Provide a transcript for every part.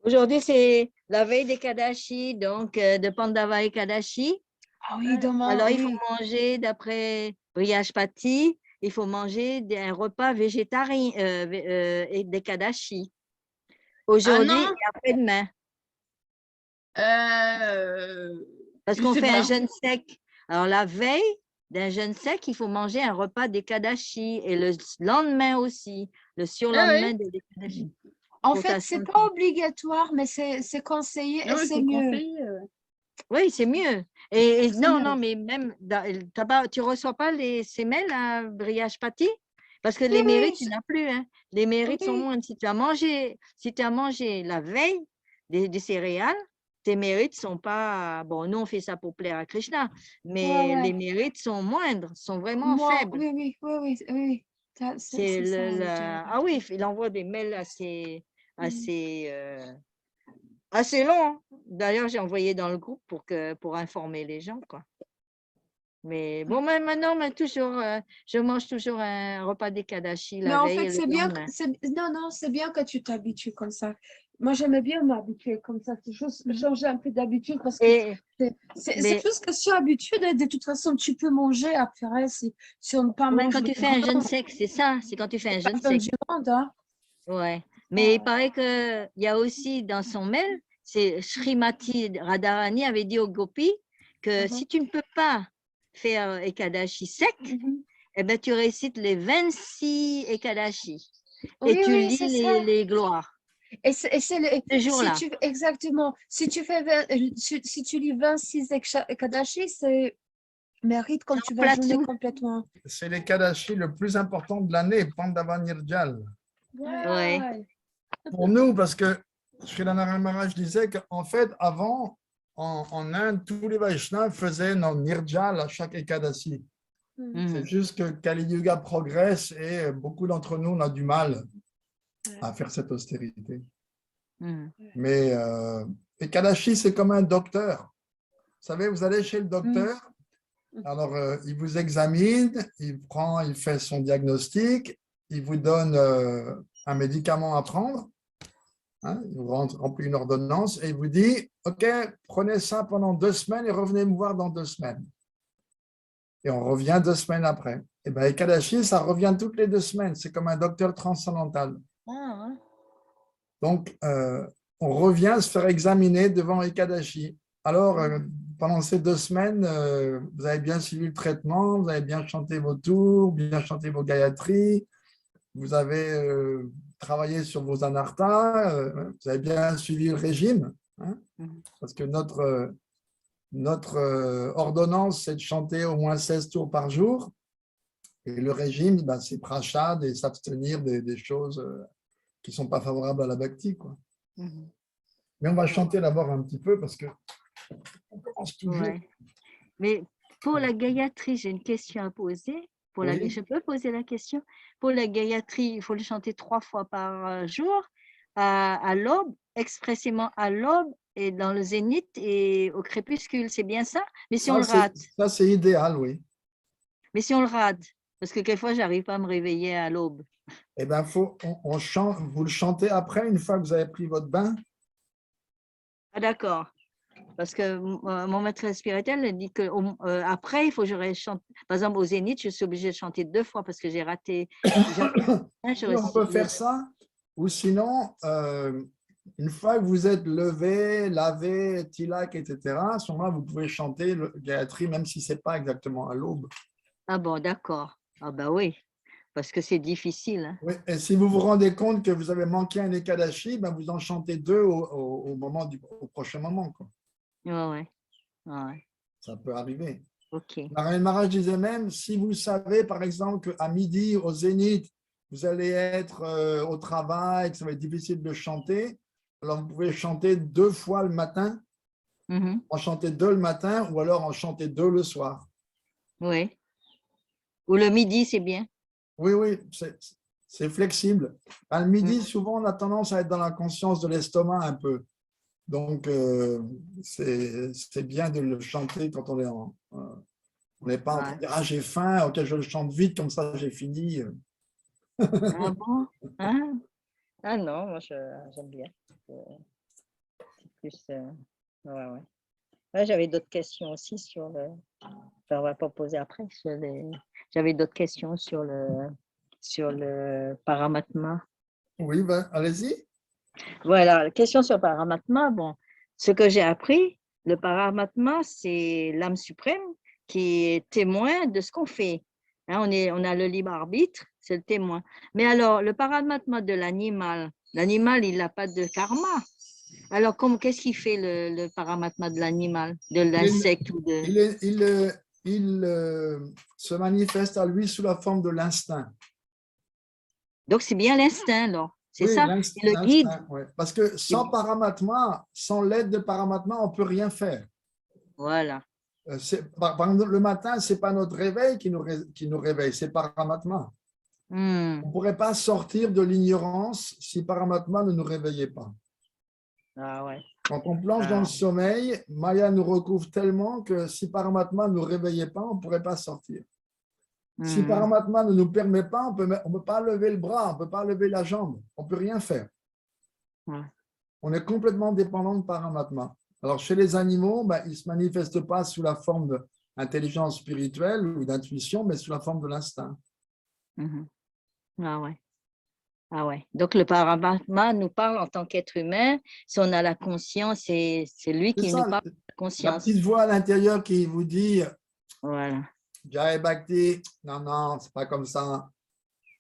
Aujourd'hui, c'est la veille des Kadashi, donc de Pandava et Kadashi. Ah oui, demain, Alors, il faut oui. manger, d'après Brihashpati, il faut manger un repas végétarien et des Kadashi. Ah Aujourd'hui non, et après-demain. Parce je qu'on sais fait un pas. jeûne sec. Alors, la veille d'un jeûne sec, il faut manger un repas des Kadashi et le lendemain aussi, le Ah surlendemain oui. des Kadashi En pour ta fait, c'est santé. pas obligatoire, mais c'est conseillé Ah et oui, c'est c'est mieux. conseillé. Oui, c'est mieux. Et C'est non, mieux. non, mais même, tu ne reçois pas ces mails à Brihashpati? Parce que Oui, les oui, mérites, tu n'as plus. Hein. Les mérites sont oui. moindres. Si tu as mangé la veille des céréales, tes mérites ne sont pas. Bon, nous, on fait ça pour plaire à Krishna, Ouais, mais les ouais. mérites sont moindres, sont vraiment Moi, faibles. oui, oui, oui, oui, oui. C'est C'est ça, je dirais. Ah oui, il envoie des mails Mm. assez, assez longs. Hein. D'ailleurs, j'ai envoyé dans le groupe pour informer les gens, quoi. Mais bon, maintenant, je mange toujours un repas des Kadashi Mais la en veille fait, et le c'est bien, lendemain. non, non, c'est bien que tu t'habitues comme ça. Moi, j'aimais bien m'habituer comme ça. C'est juste changer un peu d'habitude parce que Et, c'est mais juste question habitude. Et de toute façon, tu peux manger après si on ne pas ouais, quand mange tu fais un jeûne vraiment. sec, c'est ça, c'est quand tu fais un C'est jeûne la fin sec. du monde, hein. Ouais. Mais il Ouais. paraît qu'il y a aussi dans son mail, c'est Srimati Radharani avait dit aux gopis que Mhm. si tu ne peux pas faire Ekadashi sec, Mhm. eh ben, tu récites les 26 Ekadashi et Oui, tu oui, lis c'est ça. les gloires ce Si jour-là. tu, exactement, si tu fais, si tu lis 26 Kadashi, c'est mérite quand Ça tu vas remplace jeûner tout. complètement. C'est les Kadashi le plus important de l'année, Pandava Nirjal. Ouais. Ouais. Pour nous, parce que Sri Narayana Maharaj disait qu'en fait, avant, en Inde, tous les Vaishnavas faisaient nos Nirjal à chaque Ekadasi. C'est Mhm. juste que Kali Yuga progresse et beaucoup d'entre nous, on a du mal à faire cette austérité. Mhm. Mais Ekadashi, c'est comme un docteur. Vous savez, vous allez chez le docteur, alors il vous examine, il fait son diagnostic, il vous donne un médicament à prendre, hein, il vous remplit une ordonnance et il vous dit, OK, prenez ça pendant 2 semaines et revenez me voir dans 2 semaines. Et on revient 2 semaines après. Et bien, Ekadashi, ça revient toutes les 2 semaines. C'est comme un docteur transcendantal. Ah, ouais. Donc, on revient se faire examiner devant Ekadashi. Alors, pendant ces 2 semaines, vous avez bien suivi le traitement, vous avez bien chanté vos tours, bien chanté vos gayatris, vous avez travaillé sur vos anarthas, vous avez bien suivi le régime, hein, Mhm. parce que notre ordonnance, c'est de chanter au moins 16 tours par jour. Et le régime, ben, c'est prachad et s'abstenir des choses qui ne sont pas favorables à la bhakti, quoi. Mhm. Mais on va chanter d'abord un petit peu parce que on commence toujours. Ouais. Mais pour la Gayatri, j'ai une question à poser. Oui. Je peux poser la question? Pour la Gayatri, il faut le chanter 3 fois par jour, à l'aube, expressément à l'aube, et dans le zénith et au crépuscule. C'est bien ça? Mais si on le rate, Ça, c'est idéal, oui. parce que quelquefois, je n'arrive pas à me réveiller à l'aube. Eh bien, on chante, vous le chantez après, une fois que vous avez pris votre bain. Ah, d'accord. Parce que mon maître spirituel dit que après, il faut que je chante. Par exemple, au zénith, je suis obligée de chanter 2 fois parce que j'ai raté. Oui, on peut faire ça. Ou sinon, une fois que vous êtes levé, lavé, tilak, etc., à ce moment-là, vous pouvez chanter le Gayatri, même si ce n'est pas exactement à l'aube. Ah bon, d'accord. Ah ben oui, parce que c'est difficile. Hein. Oui, et si vous vous rendez compte que vous avez manqué un Ekadashi, ben vous en chantez 2 au prochain moment, quoi. Ouais. Ça peut arriver. OK. Narayana Maharaj disait même, si vous savez, par exemple, qu'à midi, au zénith, vous allez être au travail, que ça va être difficile de chanter, alors vous pouvez chanter 2 fois le matin, Mhm. en chanter 2 le matin, ou alors en chanter 2 le soir. Oui. Ou le midi, c'est bien. Oui, oui, c'est flexible. À le midi, Mhm. souvent, on a tendance à être dans la conscience de l'estomac un peu. Donc, c'est bien de le chanter quand on est on n'est pas en train de Ouais. dire, ah, j'ai faim, ok, je le chante vite, comme ça, j'ai fini. Ah bon? Hein? Ah non, moi, j'aime bien. plus. Ouais, ouais. Ouais, j'avais d'autres questions aussi sur le. Enfin, on va pas poser après. J'avais d'autres questions sur le Paramatma. Oui, ben, allez-y. Voilà, la question sur le Paramatma. Bon, ce que j'ai appris, le Paramatma, c'est l'âme suprême qui est témoin de ce qu'on fait. Hein, on a le libre arbitre, c'est le témoin. Mais alors, le Paramatma de l'animal, l'animal, il n'a pas de karma. Alors, qu'est-ce qu'il fait le Paramatma de l'animal, de l'insecte ou de. Il se manifeste à lui sous la forme de l'instinct. Donc, c'est bien l'instinct, alors. C'est Oui, ça, c'est le guide. l'instinct, ouais. Parce que sans Paramatma, sans l'aide de Paramatma, on ne peut rien faire. Voilà. Par exemple, le matin, ce n'est pas notre réveil qui nous réveille, c'est Paramatma. Hmm. On ne pourrait pas sortir de l'ignorance si Paramatma ne nous réveillait pas. Ah ouais. Quand on plonge dans le sommeil, Maya nous recouvre tellement que si Paramatma ne nous réveillait pas, on ne pourrait pas sortir. Si Paramatma ne nous permet pas, on ne peut pas lever le bras, on ne peut pas lever la jambe, on ne peut rien faire. Ouais. On est complètement dépendant de Paramatma. Alors, chez les animaux, ils ne se manifestent pas sous la forme d'intelligence spirituelle ou d'intuition, mais sous la forme de l'instinct. Ah ouais. Ah ouais. Donc, le Paramatma nous parle en tant qu'être humain. Si on a la conscience, c'est lui qui nous parle de la La conscience. petite voix à l'intérieur qui vous dit Voilà. Jai Bhakti, non, c'est pas comme ça.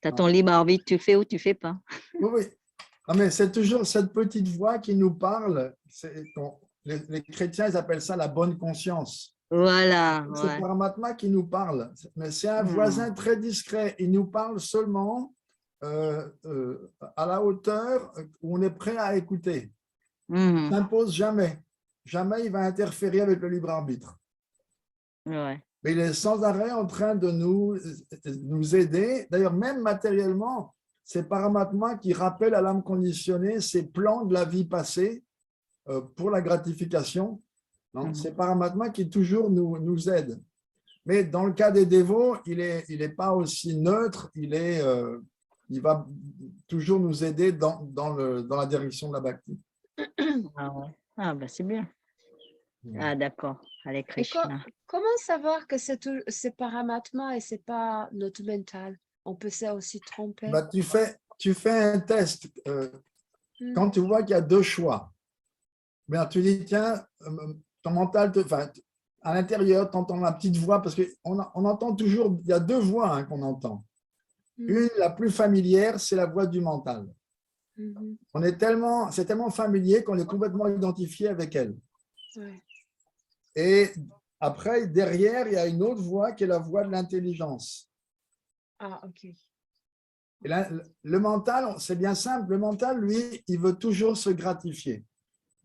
Tu as ton libre arbitre, tu fais ou tu fais pas. Oui, oui. Non, mais c'est toujours cette petite voix qui nous parle. Les chrétiens, ils appellent ça la bonne conscience. Voilà. C'est Ouais. Paramatma qui nous parle. Mais c'est un voisin très discret. Il nous parle seulement à la hauteur où on est prêt à écouter. Il ne s'impose jamais. Jamais il va interférer avec le libre arbitre. Ouais. Mais il est sans arrêt en train de nous aider. D'ailleurs, même matériellement, c'est Paramatma qui rappelle à l'âme conditionnée ses plans de la vie passée pour la gratification. C'est Paramatma qui toujours nous aide. Mais dans le cas des dévots, il est pas aussi neutre, il va toujours nous aider dans la direction de la bhakti. Ah ouais. Ah ben c'est bien. Ah d'accord. Allez, Et Krishna. comment savoir que c'est Paramatma et c'est pas notre mental? On peut ça aussi tromper. Tu fais un test. Quand tu vois qu'il y a deux choix, tu dis, tiens, ton mental, à l'intérieur, tu entends la petite voix, parce qu'on entend toujours, il y a deux voix qu'on entend. Une, la plus familière, c'est la voix du mental. C'est tellement familier qu'on est complètement identifié avec elle. Ouais. Et après, derrière, il y a une autre voix qui est la voix de l'intelligence. Ah, ok. Et là, le mental, c'est bien simple. Le mental, lui, il veut toujours se gratifier.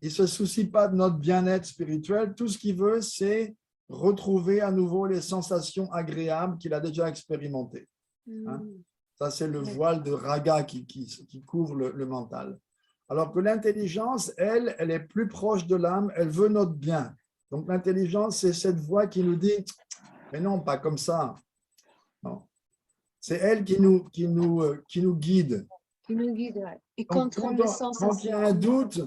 Il ne se soucie pas de notre bien-être spirituel. Tout ce qu'il veut, c'est retrouver à nouveau les sensations agréables qu'il a déjà expérimentées. Ça, c'est le voile de raga qui couvre le mental. Alors que l'intelligence, elle est plus proche de l'âme, elle veut notre bien. Donc l'intelligence, c'est cette voix qui nous dit, mais non, pas comme ça. Non. C'est elle qui nous guide. Qui nous guide, ouais. Et Donc, contrôle les quand il y a un sensations. doute,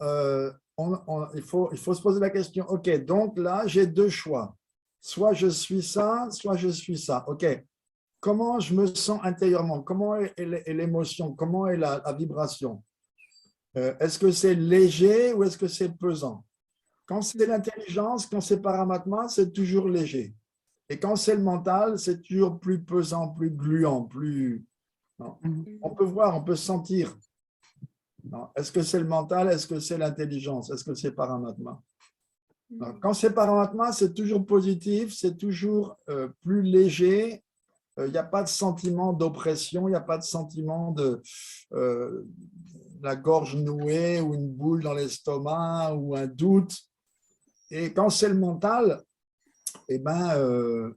il faut se poser la question, ok, donc là, j'ai deux choix. Soit je suis ça, soit je suis ça. Ok, comment je me sens intérieurement? Comment est l'émotion? Comment est la vibration? Est-ce que c'est léger ou est-ce que c'est pesant? Quand c'est l'intelligence, quand c'est Paramatma, c'est toujours léger. Et quand c'est le mental, c'est toujours plus pesant, plus gluant, plus… Non. On peut voir, on peut sentir. Est-ce que c'est le mental? Est-ce que c'est l'intelligence? Est-ce que c'est Paramatma? Quand c'est Paramatma, c'est toujours positif, c'est toujours plus léger. Il n'y a pas de sentiment d'oppression, il n'y a pas de sentiment de la gorge nouée ou une boule dans l'estomac ou un doute. Et quand c'est le mental, eh ben,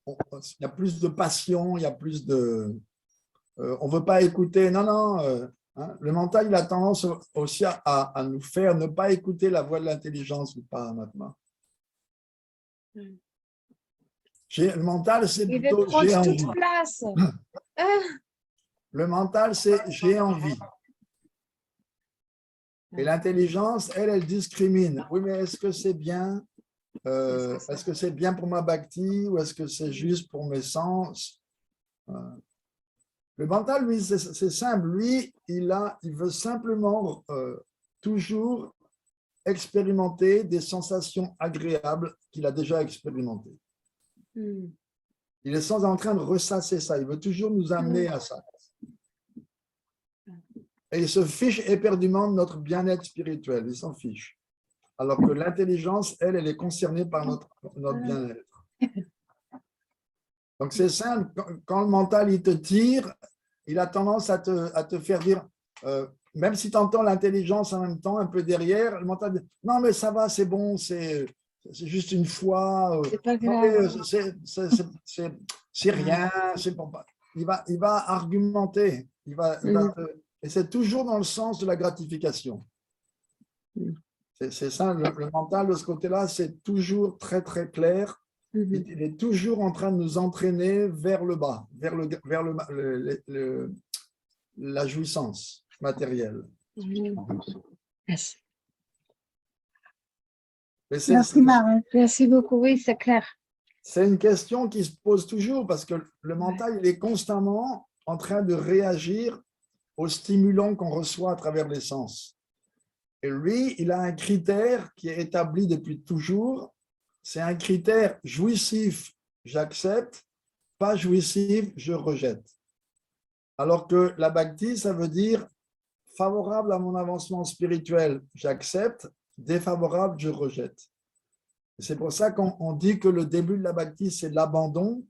il y a plus de passion, il y a plus de… on ne veut pas écouter. Non, non. Le mental, il a tendance aussi à nous faire ne pas écouter la voix de l'intelligence ou pas maintenant. Le mental, c'est Il veut plutôt j'ai prendre envie. toute place. Le mental, c'est j'ai envie. Et l'intelligence, elle discrimine. Oui, mais est-ce que c'est bien? Est-ce que c'est bien pour ma bhakti ou est-ce que c'est juste pour mes sens? Le mental, lui, c'est simple. Lui, il veut simplement toujours expérimenter des sensations agréables qu'il a déjà expérimentées. Il est sans en train de ressasser ça. Il veut toujours nous amener à ça. Et il se fiche éperdument de notre bien-être spirituel. Il s'en fiche. Alors que l'intelligence, elle est concernée par notre bien-être. Donc, c'est simple. Quand le mental, il te tire, il a tendance à te faire dire, même si tu entends l'intelligence en même temps, un peu derrière, le mental dit, non, mais ça va, c'est bon, c'est juste une fois. C'est pas grave. C'est rien. Il va argumenter. Et c'est toujours dans le sens de la gratification. C'est ça, le mental de ce côté-là, c'est toujours très, très clair. Il est toujours en train de nous entraîner vers le bas, vers la jouissance matérielle. Merci. Merci, Marie. Merci beaucoup. Oui, c'est clair. C'est une question qui se pose toujours parce que le mental, il est constamment en train de réagir aux stimulants qu'on reçoit à travers les sens. Et lui, il a un critère qui est établi depuis toujours. C'est un critère jouissif, j'accepte, pas jouissif, je rejette. Alors que la bhakti, ça veut dire favorable à mon avancement spirituel, j'accepte, défavorable, je rejette. C'est pour ça qu'on dit que le début de la bhakti, c'est l'abandon.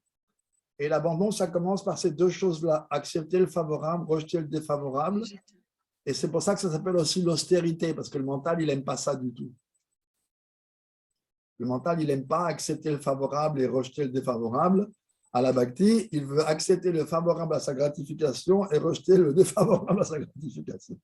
Et l'abandon, ça commence par ces deux choses-là, accepter le favorable, rejeter le défavorable. Et c'est pour ça que ça s'appelle aussi l'austérité, parce que le mental, il n'aime pas ça du tout. Le mental, il n'aime pas accepter le favorable et rejeter le défavorable. À la bhakti, il veut accepter le favorable à sa gratification et rejeter le défavorable à sa gratification.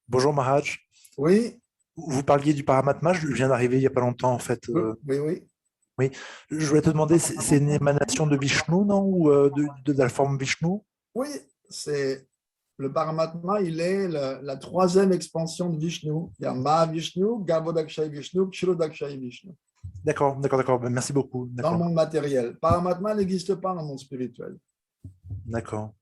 Bonjour Maharaj. Oui. Vous parliez du Paramatma, je viens d'arriver il n'y a pas longtemps en fait. Oui. Je voulais te demander, c'est une émanation de Vishnu, non? Ou de la forme Vishnu? Oui, le Paramatma, il est la troisième expansion de Vishnu. Il y a Mahavishnu, Garbhodakshayi Vishnu, Kshirodakshayi Vishnu. D'accord. Merci beaucoup. Dans le monde matériel. Paramatma n'existe pas dans le monde spirituel. D'accord.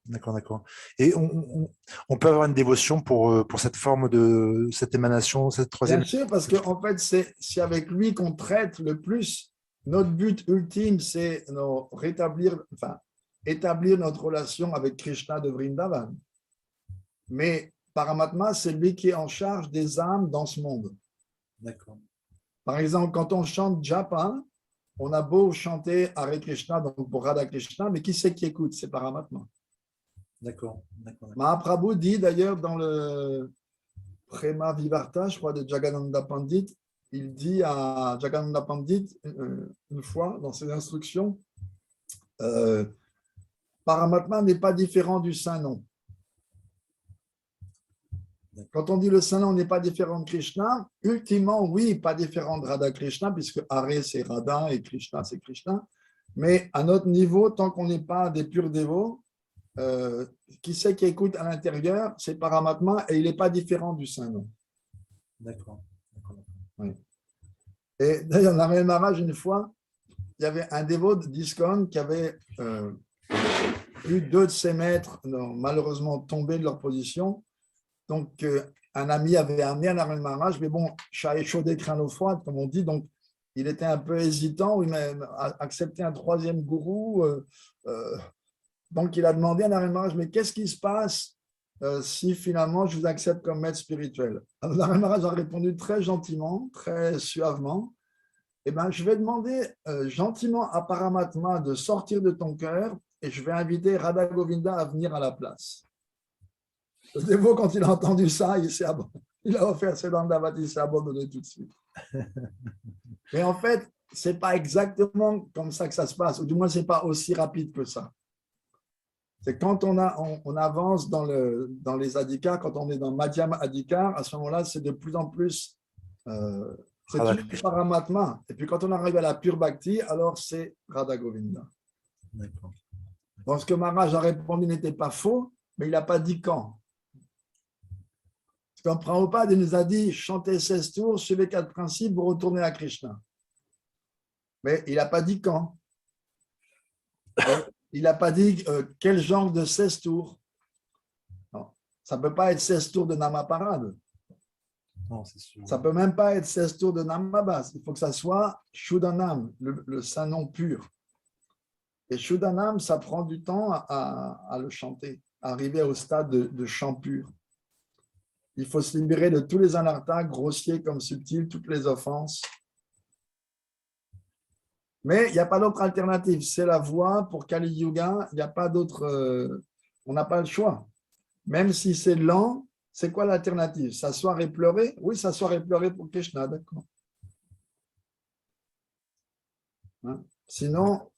Et on peut avoir une dévotion pour cette forme de cette émanation, cette troisième. Bien sûr, parce qu'en fait, c'est avec lui qu'on traite le plus. Notre but ultime, c'est établir notre relation avec Krishna de Vrindavan. Mais Paramatma, c'est lui qui est en charge des âmes dans ce monde. D'accord. Par exemple, quand on chante Japa, on a beau chanter Hare Krishna, donc pour Radha Krishna, mais qui c'est qui écoute? C'est Paramatma. D'accord. Mahaprabhu dit d'ailleurs dans le Prema Vivarta, je crois, de Jagadananda Pandit, il dit à Jagadananda Pandit une fois dans ses instructions, Paramatma n'est pas différent du Saint-Nom. Quand on dit le Saint-Nom n'est pas différent de Krishna, ultimement, oui, pas différent de Radha Krishna, puisque Hare c'est Radha et Krishna c'est Krishna. Mais à notre niveau, tant qu'on n'est pas des purs dévots, qui c'est qui écoute à l'intérieur, c'est Paramatma et il n'est pas différent du Saint-Nom. D'accord. Oui. Et d'ailleurs, Narayana Maharaj, une fois, il y avait un dévot d'ISKCON qui avait eu 2 de ses maîtres, malheureusement tombés de leur position. Donc, un ami avait amené un Narayana Maharaj, mais bon, chat échaudé, crâne froid, comme on dit, donc il était un peu hésitant, il m'a accepté un 3e gourou. Donc, il a demandé à Narayana Maharaj, mais qu'est-ce qui se passe si finalement je vous accepte comme maître spirituel? Alors, Narayana Maharaj a répondu très gentiment, très suavement, eh bien, je vais demander gentiment à Paramatma de sortir de ton cœur et je vais inviter Radha Govinda à venir à la place. Le dévot, quand il a entendu ça, il a offert ses dandavats, il s'est abandonné tout de suite. Mais en fait, ce n'est pas exactement comme ça que ça se passe, ou du moins, ce n'est pas aussi rapide que ça. C'est quand on avance dans les adhikars, quand on est dans Madhyam Adhikar, à ce moment-là, c'est de plus en plus, c'est toujours Paramatma. Et puis quand on arrive à la pure Bhakti, alors c'est Radha Govinda. D'accord. Donc ce que Maharaj a répondu n'était pas faux, mais il n'a pas dit quand. Quand Prabhupada il nous a dit chantez 16 tours, suivez 4 principes, vous retournez à Krishna. Mais il n'a pas dit quand. Il n'a pas dit quel genre de 16 tours. Non. Ça ne peut pas être 16 tours de Namaparade. Non, c'est sûr. Ça ne peut même pas être 16 tours de Namabas. Il faut que ça soit Shuddhanam, le saint nom pur. Et Shuddhanam, ça prend du temps à le chanter, à arriver au stade de chant pur. Il faut se libérer de tous les anarthas, grossiers comme subtils, toutes les offenses. Mais il n'y a pas d'autre alternative. C'est la voie pour Kali Yuga. Il n'y a pas d'autre. On n'a pas le choix. Même si c'est lent, c'est quoi l'alternative? S'asseoir et pleurer? Oui, s'asseoir et pleurer pour Krishna, d'accord. Hein? Sinon,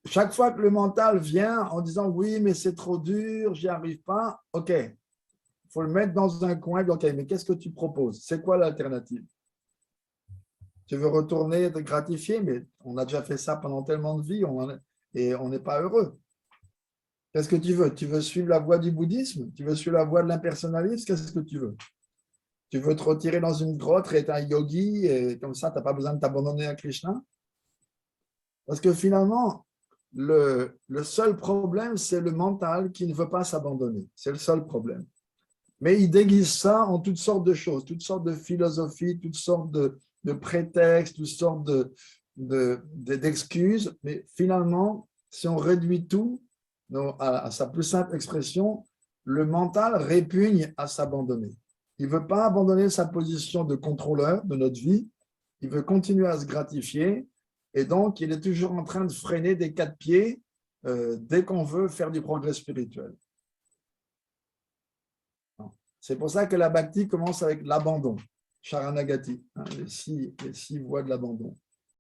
chaque fois que le mental vient en disant oui, mais c'est trop dur, j'y arrive pas, ok. Il faut le mettre dans un coin. Ok, mais qu'est-ce que tu proposes? C'est quoi l'alternative? Tu veux retourner te gratifier, mais on a déjà fait ça pendant tellement de vies et on n'est pas heureux. Qu'est-ce que tu veux? Tu veux suivre la voie du bouddhisme? Tu veux suivre la voie de l'impersonnalisme? Qu'est-ce que tu veux? Tu veux te retirer dans une grotte et être un yogi et comme ça, tu n'as pas besoin de t'abandonner à Krishna? Parce que finalement, le seul problème, c'est le mental qui ne veut pas s'abandonner. C'est le seul problème. Mais il déguise ça en toutes sortes de choses, toutes sortes de philosophies, toutes sortes de prétextes, toutes sortes d'excuses. Mais finalement, si on réduit tout à sa plus simple expression, le mental répugne à s'abandonner. Il ne veut pas abandonner sa position de contrôleur de notre vie. Il veut continuer à se gratifier. Et donc, il est toujours en train de freiner des 4 pieds dès qu'on veut faire du progrès spirituel. C'est pour ça que la bhakti commence avec l'abandon, Sharanagati, hein, les 6 voies de l'abandon.